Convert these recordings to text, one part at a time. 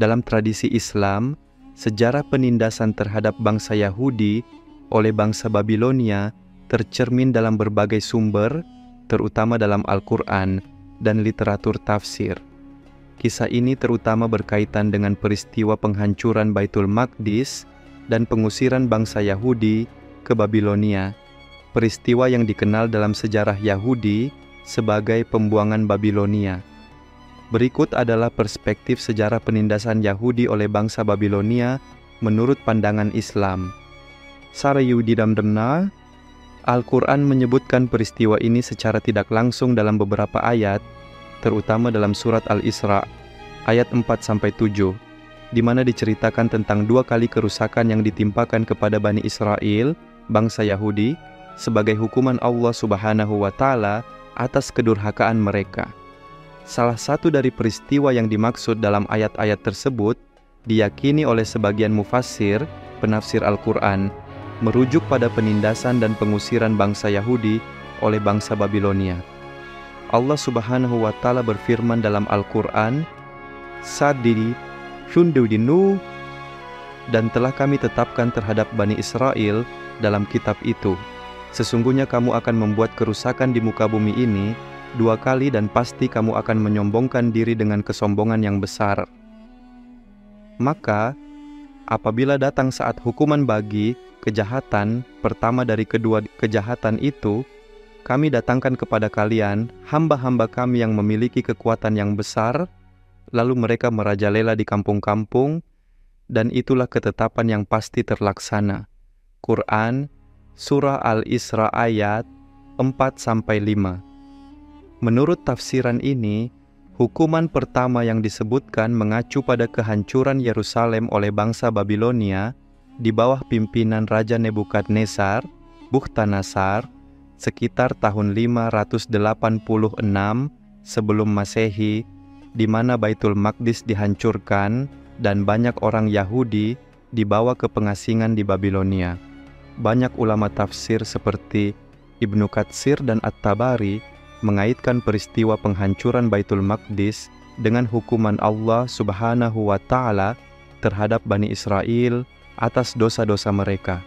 Dalam tradisi Islam, sejarah penindasan terhadap bangsa Yahudi oleh bangsa Babilonia tercermin dalam berbagai sumber, terutama dalam Al-Quran dan literatur tafsir. Kisah ini terutama berkaitan dengan peristiwa penghancuran Baitul Maqdis dan pengusiran bangsa Yahudi ke Babilonia, peristiwa yang dikenal dalam sejarah Yahudi sebagai pembuangan Babilonia. Berikut adalah perspektif sejarah penindasan Yahudi oleh bangsa Babilonia menurut pandangan Islam. Sarayu didamdemna, Al-Quran menyebutkan peristiwa ini secara tidak langsung dalam beberapa ayat, terutama dalam surat Al-Isra, ayat 4-7, di mana diceritakan tentang 2 kali kerusakan yang ditimpakan kepada Bani Israel, bangsa Yahudi, sebagai hukuman Allah Subhanahu wa Ta'ala atas kedurhakaan mereka. Salah satu dari peristiwa yang dimaksud dalam ayat-ayat tersebut diyakini oleh sebagian mufassir, penafsir Al-Quran, merujuk pada penindasan dan pengusiran bangsa Yahudi oleh bangsa Babilonia. Allah Subhanahu wa Ta'ala berfirman dalam Al-Quran, "Sadidi syundudinu," dan telah kami tetapkan terhadap Bani Israel dalam kitab itu, sesungguhnya kamu akan membuat kerusakan di muka bumi ini 2 kali dan pasti kamu akan menyombongkan diri dengan kesombongan yang besar. Maka, apabila datang saat hukuman bagi kejahatan pertama dari kedua kejahatan itu, kami datangkan kepada kalian hamba-hamba kami yang memiliki kekuatan yang besar, lalu mereka merajalela di kampung-kampung, dan itulah ketetapan yang pasti terlaksana. Quran, Surah Al-Isra ayat 4-5. Menurut tafsiran ini, hukuman pertama yang disebutkan mengacu pada kehancuran Yerusalem oleh bangsa Babilonia di bawah pimpinan Raja Nebukadnezar, Bukhtanasar, sekitar tahun 586 sebelum Masehi, di mana Baitul Maqdis dihancurkan dan banyak orang Yahudi dibawa ke pengasingan di Babilonia. Banyak ulama tafsir seperti Ibnu Katsir dan At-Tabari mengaitkan peristiwa penghancuran Baitul Maqdis dengan hukuman Allah Subhanahu wa Ta'ala terhadap Bani Israel atas dosa-dosa mereka.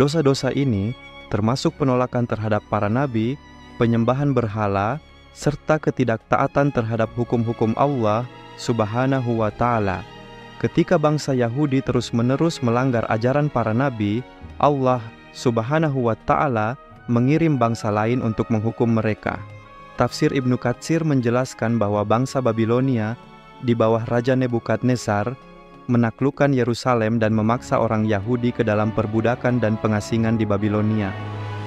Dosa-dosa ini termasuk penolakan terhadap para nabi, penyembahan berhala, serta ketidaktaatan terhadap hukum-hukum Allah Subhanahu wa Ta'ala. Ketika bangsa Yahudi terus-menerus melanggar ajaran para nabi, Allah Subhanahu wa Ta'ala mengirim bangsa lain untuk menghukum mereka. Tafsir Ibnu Katsir menjelaskan bahwa bangsa Babilonia di bawah Raja Nebukadnezar menaklukkan Yerusalem dan memaksa orang Yahudi ke dalam perbudakan dan pengasingan di Babilonia.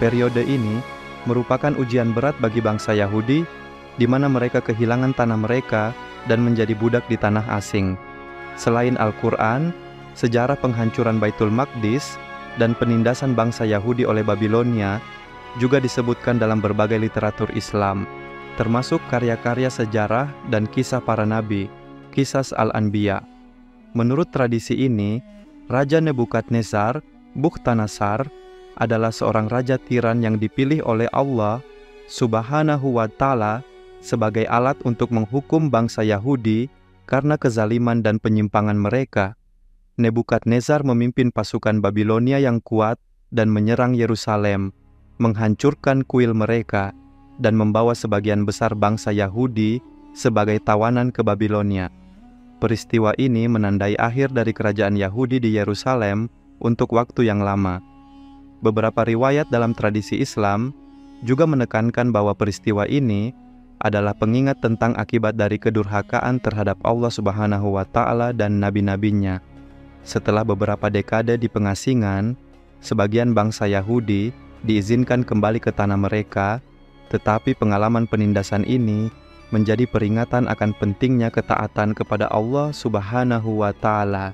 Periode ini merupakan ujian berat bagi bangsa Yahudi, di mana mereka kehilangan tanah mereka dan menjadi budak di tanah asing. Selain Al-Quran, sejarah penghancuran Baitul Maqdis dan penindasan bangsa Yahudi oleh Babilonia juga disebutkan dalam berbagai literatur Islam, termasuk karya-karya sejarah dan kisah para nabi, Qisas Al-Anbiya. Menurut tradisi ini, Raja Nebukadnezar, Bukhtanasar, adalah seorang raja tiran yang dipilih oleh Allah Subhanahu wa Ta'ala sebagai alat untuk menghukum bangsa Yahudi karena kezaliman dan penyimpangan mereka. Nebukadnezar memimpin pasukan Babilonia yang kuat dan menyerang Yerusalem, menghancurkan kuil mereka, dan membawa sebagian besar bangsa Yahudi sebagai tawanan ke Babilonia. Peristiwa ini menandai akhir dari kerajaan Yahudi di Yerusalem untuk waktu yang lama. Beberapa riwayat dalam tradisi Islam juga menekankan bahwa peristiwa ini adalah pengingat tentang akibat dari kedurhakaan terhadap Allah Subhanahu wa Ta'ala dan nabi-nabinya. Setelah beberapa dekade di pengasingan, sebagian bangsa Yahudi diizinkan kembali ke tanah mereka, tetapi pengalaman penindasan ini menjadi peringatan akan pentingnya ketaatan kepada Allah Subhanahu wa Ta'ala.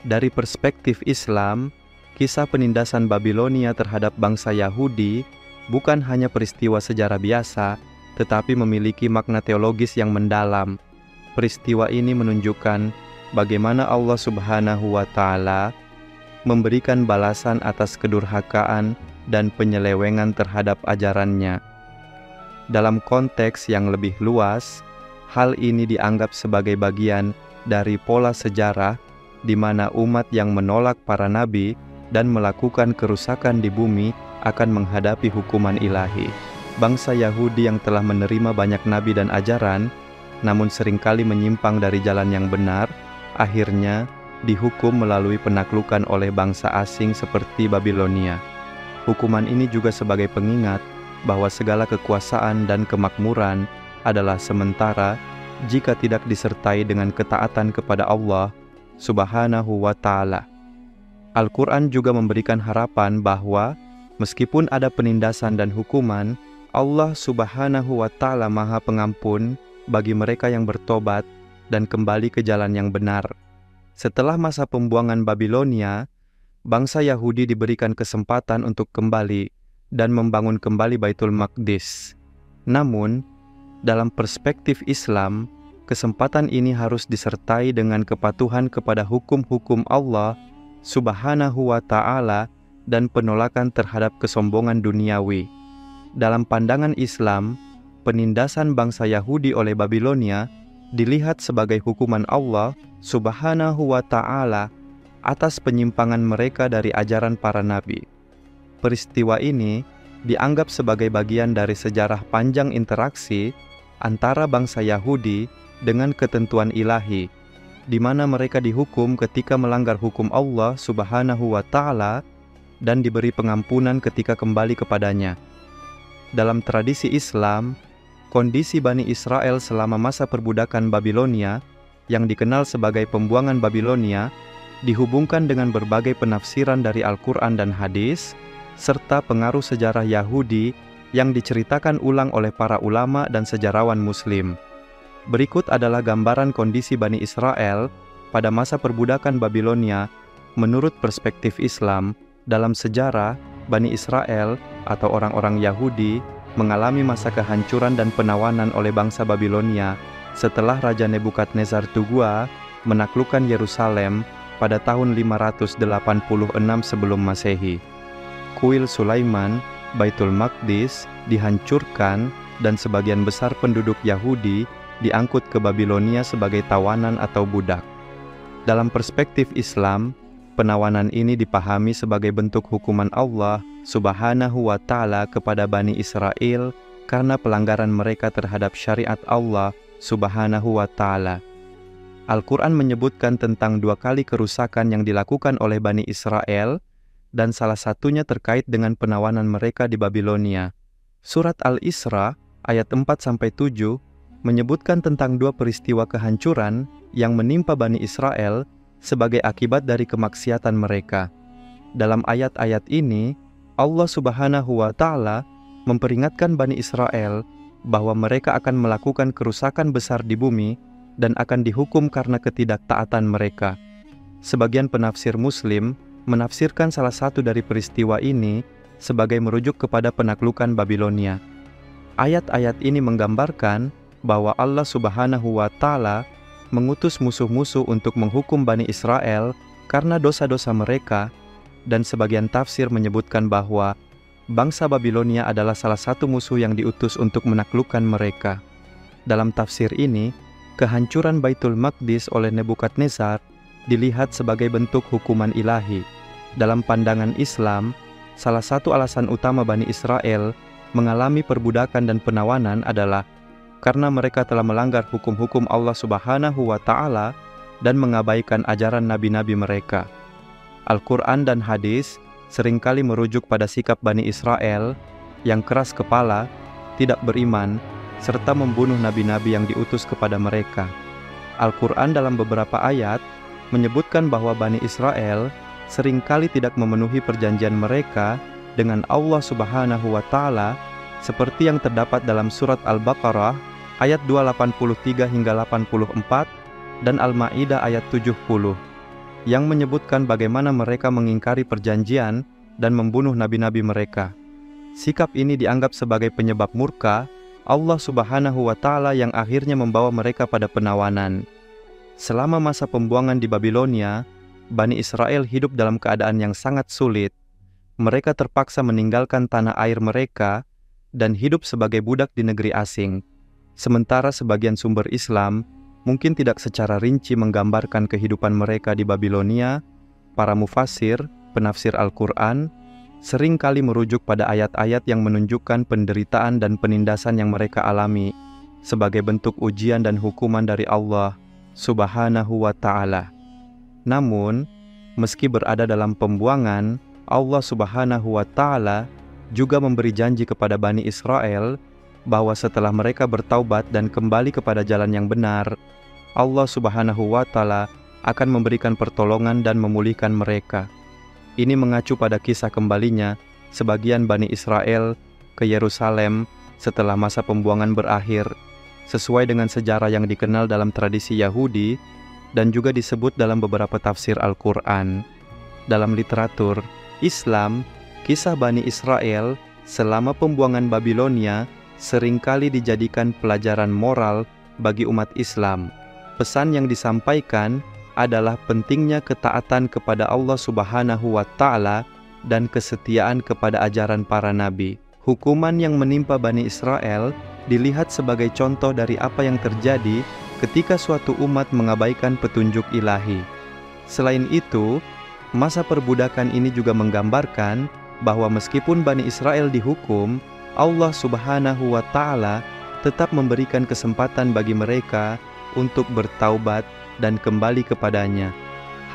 Dari perspektif Islam, kisah penindasan Babilonia terhadap bangsa Yahudi bukan hanya peristiwa sejarah biasa, tetapi memiliki makna teologis yang mendalam. Peristiwa ini menunjukkan bagaimana Allah Subhanahu wa Ta'ala memberikan balasan atas kedurhakaan dan penyelewengan terhadap ajarannya. Dalam konteks yang lebih luas, hal ini dianggap sebagai bagian dari pola sejarah di mana umat yang menolak para nabi dan melakukan kerusakan di bumi akan menghadapi hukuman ilahi. Bangsa Yahudi yang telah menerima banyak nabi dan ajaran, namun seringkali menyimpang dari jalan yang benar, akhirnya dihukum melalui penaklukan oleh bangsa asing seperti Babilonia. Hukuman ini juga sebagai pengingat bahwa segala kekuasaan dan kemakmuran adalah sementara jika tidak disertai dengan ketaatan kepada Allah Subhanahu wa Ta'ala. Al-Quran juga memberikan harapan bahwa meskipun ada penindasan dan hukuman, Allah Subhanahu wa Ta'ala Maha Pengampun bagi mereka yang bertobat dan kembali ke jalan yang benar. Setelah masa pembuangan Babilonia, bangsa Yahudi diberikan kesempatan untuk kembali dan membangun kembali Baitul Maqdis. Namun, dalam perspektif Islam, kesempatan ini harus disertai dengan kepatuhan kepada hukum-hukum Allah Subhanahu wa Ta'ala dan penolakan terhadap kesombongan duniawi. Dalam pandangan Islam, penindasan bangsa Yahudi oleh Babilonia dilihat sebagai hukuman Allah Subhanahu wa Ta'ala atas penyimpangan mereka dari ajaran para nabi. Peristiwa ini dianggap sebagai bagian dari sejarah panjang interaksi antara bangsa Yahudi dengan ketentuan ilahi, di mana mereka dihukum ketika melanggar hukum Allah Subhanahu wa Ta'ala dan diberi pengampunan ketika kembali kepadanya. Dalam tradisi Islam, kondisi Bani Israel selama masa perbudakan Babilonia, yang dikenal sebagai pembuangan Babilonia, dihubungkan dengan berbagai penafsiran dari Al-Quran dan hadis, serta pengaruh sejarah Yahudi yang diceritakan ulang oleh para ulama dan sejarawan Muslim. Berikut adalah gambaran kondisi Bani Israel pada masa perbudakan Babilonia menurut perspektif Islam. Dalam sejarah, Bani Israel atau orang-orang Yahudi mengalami masa kehancuran dan penawanan oleh bangsa Babilonia setelah Raja Nebukadnezar II menaklukkan Yerusalem pada tahun 586 sebelum Masehi. Kuil Sulaiman, Baitul Maqdis dihancurkan dan sebagian besar penduduk Yahudi diangkut ke Babilonia sebagai tawanan atau budak. Dalam perspektif Islam, penawanan ini dipahami sebagai bentuk hukuman Allah Subhanahu wa Ta'ala kepada Bani Israel karena pelanggaran mereka terhadap syariat Allah Subhanahu wa Ta'ala. Al-Quran menyebutkan tentang 2 kali kerusakan yang dilakukan oleh Bani Israel, dan salah satunya terkait dengan penawanan mereka di Babilonia. Surat Al-Isra ayat 4-7 menyebutkan tentang 2 peristiwa kehancuran yang menimpa Bani Israel sebagai akibat dari kemaksiatan mereka. Dalam ayat-ayat ini, Allah Subhanahu wa Ta'ala memperingatkan Bani Israel bahwa mereka akan melakukan kerusakan besar di bumi dan akan dihukum karena ketidaktaatan mereka. Sebagian penafsir Muslim menafsirkan salah satu dari peristiwa ini sebagai merujuk kepada penaklukan Babilonia. Ayat-ayat ini menggambarkan bahwa Allah Subhanahu wa Ta'ala mengutus musuh-musuh untuk menghukum Bani Israel karena dosa-dosa mereka, dan sebagian tafsir menyebutkan bahwa bangsa Babilonia adalah salah satu musuh yang diutus untuk menaklukkan mereka. Dalam tafsir ini, kehancuran Baitul Maqdis oleh Nebukadnezar dilihat sebagai bentuk hukuman ilahi. Dalam pandangan Islam, salah satu alasan utama Bani Israel mengalami perbudakan dan penawanan adalah karena mereka telah melanggar hukum-hukum Allah Subhanahu wa Ta'ala dan mengabaikan ajaran nabi-nabi mereka. Al-Quran dan hadis seringkali merujuk pada sikap Bani Israel yang keras kepala, tidak beriman, serta membunuh nabi-nabi yang diutus kepada mereka. Al-Quran dalam beberapa ayat menyebutkan bahwa Bani Israel seringkali tidak memenuhi perjanjian mereka dengan Allah Subhanahu wa Ta'ala, seperti yang terdapat dalam surat Al-Baqarah ayat 283 hingga 84 dan Al-Ma'idah ayat 70, yang menyebutkan bagaimana mereka mengingkari perjanjian dan membunuh nabi-nabi mereka. Sikap ini dianggap sebagai penyebab murka Allah Subhanahu wa Ta'ala yang akhirnya membawa mereka pada penawanan. Selama masa pembuangan di Babilonia, Bani Israel hidup dalam keadaan yang sangat sulit. Mereka terpaksa meninggalkan tanah air mereka dan hidup sebagai budak di negeri asing. Sementara sebagian sumber Islam mungkin tidak secara rinci menggambarkan kehidupan mereka di Babilonia, para mufasir, penafsir Al-Quran, sering kali merujuk pada ayat-ayat yang menunjukkan penderitaan dan penindasan yang mereka alami sebagai bentuk ujian dan hukuman dari Allah Subhanahu wa Ta'ala. Namun, meski berada dalam pembuangan, Allah Subhanahu wa Ta'ala juga memberi janji kepada Bani Israel bahwa setelah mereka bertaubat dan kembali kepada jalan yang benar, Allah Subhanahu wa Ta'ala akan memberikan pertolongan dan memulihkan mereka. Ini mengacu pada kisah kembalinya sebagian Bani Israel ke Yerusalem setelah masa pembuangan berakhir, sesuai dengan sejarah yang dikenal dalam tradisi Yahudi dan juga disebut dalam beberapa tafsir Al-Quran. Dalam literatur Islam, kisah Bani Israel selama pembuangan Babilonia seringkali dijadikan pelajaran moral bagi umat Islam. Pesan yang disampaikan adalah pentingnya ketaatan kepada Allah Subhanahu wa Ta'ala dan kesetiaan kepada ajaran para nabi. Hukuman yang menimpa Bani Israel dilihat sebagai contoh dari apa yang terjadi ketika suatu umat mengabaikan petunjuk ilahi. Selain itu, masa perbudakan ini juga menggambarkan bahwa meskipun Bani Israel dihukum, Allah Subhanahu wa Ta'ala tetap memberikan kesempatan bagi mereka untuk bertaubat dan kembali kepadanya.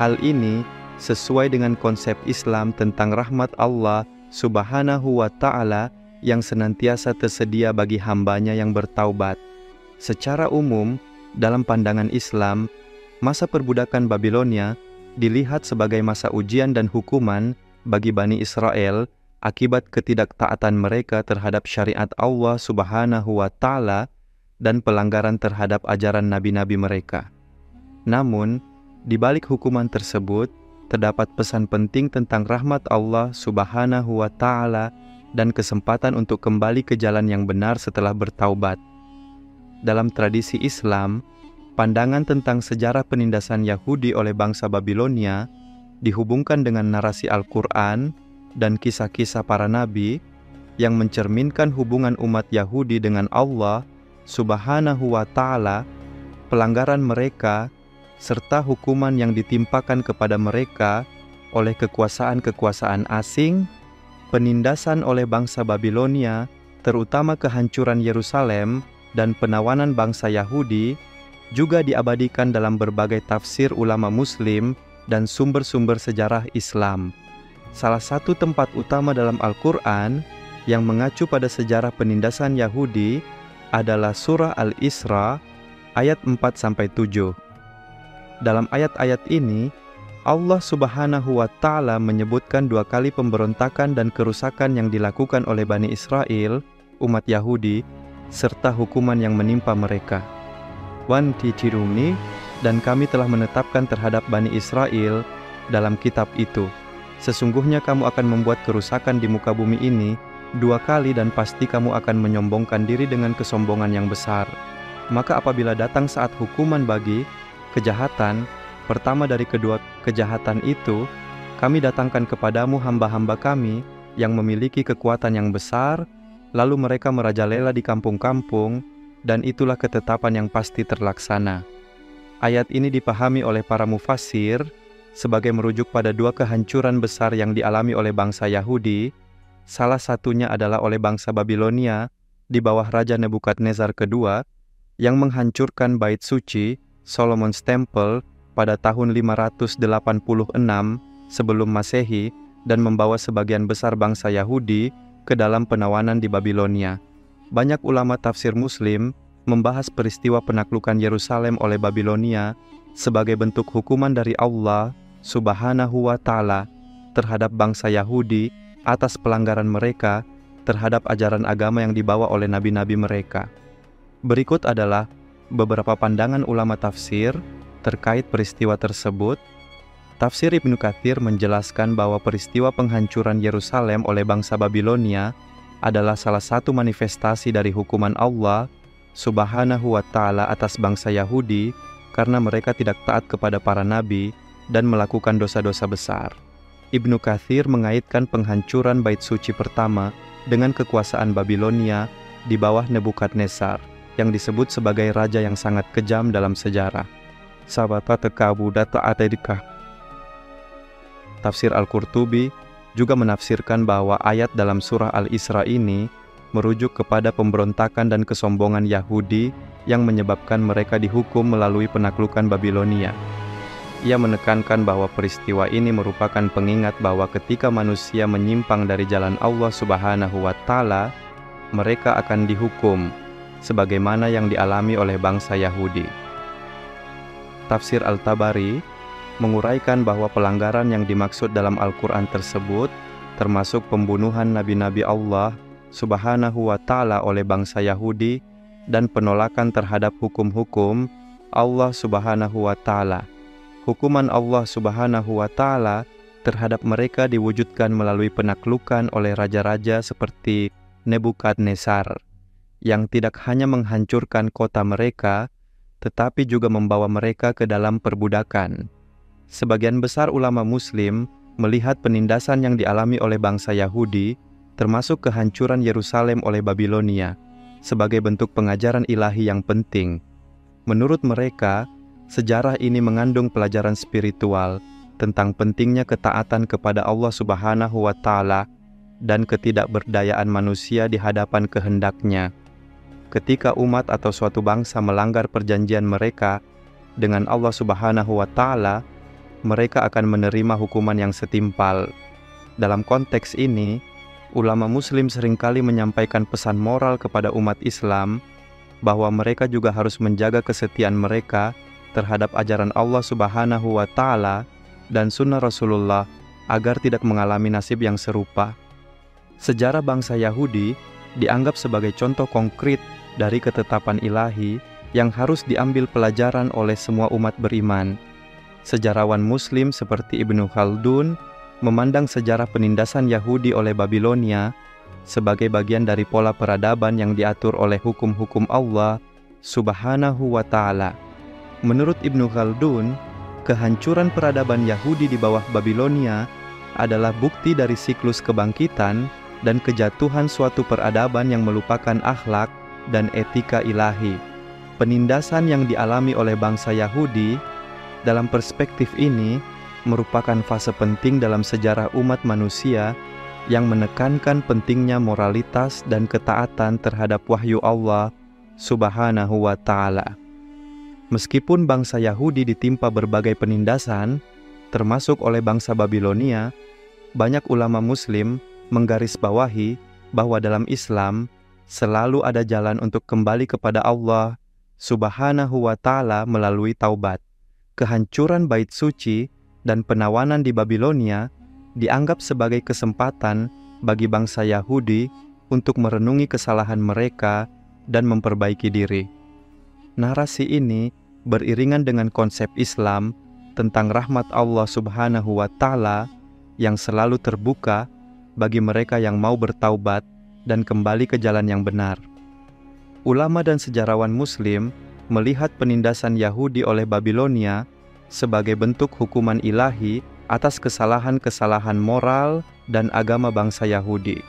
Hal ini sesuai dengan konsep Islam tentang rahmat Allah Subhanahu wa Ta'ala yang senantiasa tersedia bagi hambanya yang bertaubat. Secara umum, dalam pandangan Islam, masa perbudakan Babilonia dilihat sebagai masa ujian dan hukuman bagi Bani Israel akibat ketidaktaatan mereka terhadap syariat Allah Subhanahu wa Ta'ala dan pelanggaran terhadap ajaran nabi-nabi mereka. Namun, di balik hukuman tersebut, terdapat pesan penting tentang rahmat Allah Subhanahu wa Ta'ala dan kesempatan untuk kembali ke jalan yang benar setelah bertaubat. Dalam tradisi Islam, pandangan tentang sejarah penindasan Yahudi oleh bangsa Babilonia dihubungkan dengan narasi Al-Quran dan kisah-kisah para nabi yang mencerminkan hubungan umat Yahudi dengan Allah Subhanahu wa Ta'ala, pelanggaran mereka, serta hukuman yang ditimpakan kepada mereka oleh kekuasaan-kekuasaan asing, penindasan oleh bangsa Babilonia, terutama kehancuran Yerusalem dan penawanan bangsa Yahudi, juga diabadikan dalam berbagai tafsir ulama Muslim dan sumber-sumber sejarah Islam. Salah satu tempat utama dalam Al-Quran yang mengacu pada sejarah penindasan Yahudi adalah surah Al-Isra ayat 4-7. Dalam ayat-ayat ini, Allah Subhanahu wa Ta'ala menyebutkan 2 kali pemberontakan dan kerusakan yang dilakukan oleh Bani Israel, umat Yahudi, serta hukuman yang menimpa mereka. Wan titiruni, dan kami telah menetapkan terhadap Bani Israel dalam kitab itu. Sesungguhnya kamu akan membuat kerusakan di muka bumi ini 2 kali dan pasti kamu akan menyombongkan diri dengan kesombongan yang besar. Maka apabila datang saat hukuman bagi kejahatan, pertama dari kedua kejahatan itu, kami datangkan kepadamu hamba-hamba kami yang memiliki kekuatan yang besar, lalu mereka merajalela di kampung-kampung, dan itulah ketetapan yang pasti terlaksana. Ayat ini dipahami oleh para mufasir sebagai merujuk pada 2 kehancuran besar yang dialami oleh bangsa Yahudi. Salah satunya adalah oleh bangsa Babilonia di bawah Raja Nebukadnezar II yang menghancurkan bait suci, Solomon's Temple, pada tahun 586 sebelum Masehi dan membawa sebagian besar bangsa Yahudi ke dalam penawanan di Babilonia. Banyak ulama tafsir Muslim membahas peristiwa penaklukan Yerusalem oleh Babilonia sebagai bentuk hukuman dari Allah Subhanahu wa Ta'ala terhadap bangsa Yahudi atas pelanggaran mereka terhadap ajaran agama yang dibawa oleh nabi-nabi mereka. Berikut adalah beberapa pandangan ulama tafsir terkait peristiwa tersebut. Tafsir Ibnu Katsir menjelaskan bahwa peristiwa penghancuran Yerusalem oleh bangsa Babilonia adalah salah satu manifestasi dari hukuman Allah Subhanahu wa Ta'ala atas bangsa Yahudi karena mereka tidak taat kepada para nabi dan melakukan dosa-dosa besar. Ibnu Katsir mengaitkan penghancuran bait suci pertama dengan kekuasaan Babilonia di bawah Nebukadnezar. yang disebut sebagai raja yang sangat kejam dalam sejarah. Tafsir Al-Qurtubi juga menafsirkan bahwa ayat dalam surah Al-Isra ini merujuk kepada pemberontakan dan kesombongan Yahudi yang menyebabkan mereka dihukum melalui penaklukan Babilonia. Ia menekankan bahwa peristiwa ini merupakan pengingat bahwa ketika manusia menyimpang dari jalan Allah Subhanahu wa Ta'ala, mereka akan dihukum sebagaimana yang dialami oleh bangsa Yahudi. Tafsir Al-Tabari menguraikan bahwa pelanggaran yang dimaksud dalam Al-Quran tersebut termasuk pembunuhan nabi-nabi Allah Subhanahu wa Ta'ala oleh bangsa Yahudi dan penolakan terhadap hukum-hukum Allah Subhanahu wa Ta'ala. Hukuman Allah Subhanahu wa Ta'ala terhadap mereka diwujudkan melalui penaklukan oleh raja-raja seperti Nebukadnezar, yang tidak hanya menghancurkan kota mereka, tetapi juga membawa mereka ke dalam perbudakan. Sebagian besar ulama Muslim melihat penindasan yang dialami oleh bangsa Yahudi, termasuk kehancuran Yerusalem oleh Babilonia, sebagai bentuk pengajaran ilahi yang penting. Menurut mereka, sejarah ini mengandung pelajaran spiritual tentang pentingnya ketaatan kepada Allah Subhanahu wa Ta'ala dan ketidakberdayaan manusia di hadapan kehendaknya. Ketika umat atau suatu bangsa melanggar perjanjian mereka dengan Allah Subhanahu wa Ta'ala, mereka akan menerima hukuman yang setimpal. Dalam konteks ini, ulama Muslim seringkali menyampaikan pesan moral kepada umat Islam bahwa mereka juga harus menjaga kesetiaan mereka terhadap ajaran Allah Subhanahu wa Ta'ala dan sunnah Rasulullah agar tidak mengalami nasib yang serupa. Sejarah bangsa Yahudi dianggap sebagai contoh konkret dari ketetapan ilahi yang harus diambil pelajaran oleh semua umat beriman. Sejarawan Muslim seperti Ibnu Khaldun memandang sejarah penindasan Yahudi oleh Babilonia sebagai bagian dari pola peradaban yang diatur oleh hukum-hukum Allah Subhanahu wa Ta'ala. Menurut Ibnu Khaldun, kehancuran peradaban Yahudi di bawah Babilonia adalah bukti dari siklus kebangkitan dan kejatuhan suatu peradaban yang melupakan akhlak dan etika ilahi. Penindasan yang dialami oleh bangsa Yahudi dalam perspektif ini merupakan fase penting dalam sejarah umat manusia yang menekankan pentingnya moralitas dan ketaatan terhadap wahyu Allah Subhanahu wa Ta'ala. Meskipun bangsa Yahudi ditimpa berbagai penindasan, termasuk oleh bangsa Babilonia, banyak ulama Muslim menggarisbawahi bahwa dalam Islam selalu ada jalan untuk kembali kepada Allah Subhanahu wa Ta'ala melalui taubat. Kehancuran bait suci dan penawanan di Babilonia dianggap sebagai kesempatan bagi bangsa Yahudi untuk merenungi kesalahan mereka dan memperbaiki diri. Narasi ini beriringan dengan konsep Islam tentang rahmat Allah Subhanahu wa Ta'ala yang selalu terbuka bagi mereka yang mau bertaubat dan kembali ke jalan yang benar. Ulama dan sejarawan Muslim melihat penindasan Yahudi oleh Babilonia sebagai bentuk hukuman ilahi atas kesalahan-kesalahan moral dan agama bangsa Yahudi.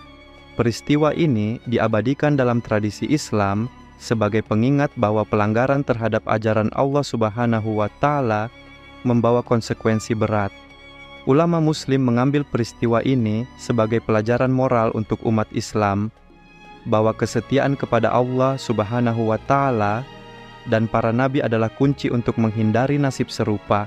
Peristiwa ini diabadikan dalam tradisi Islam sebagai pengingat bahwa pelanggaran terhadap ajaran Allah Subhanahu wa Ta'ala membawa konsekuensi berat. Ulama Muslim mengambil peristiwa ini sebagai pelajaran moral untuk umat Islam bahwa kesetiaan kepada Allah Subhanahu wa Ta'ala dan para nabi adalah kunci untuk menghindari nasib serupa.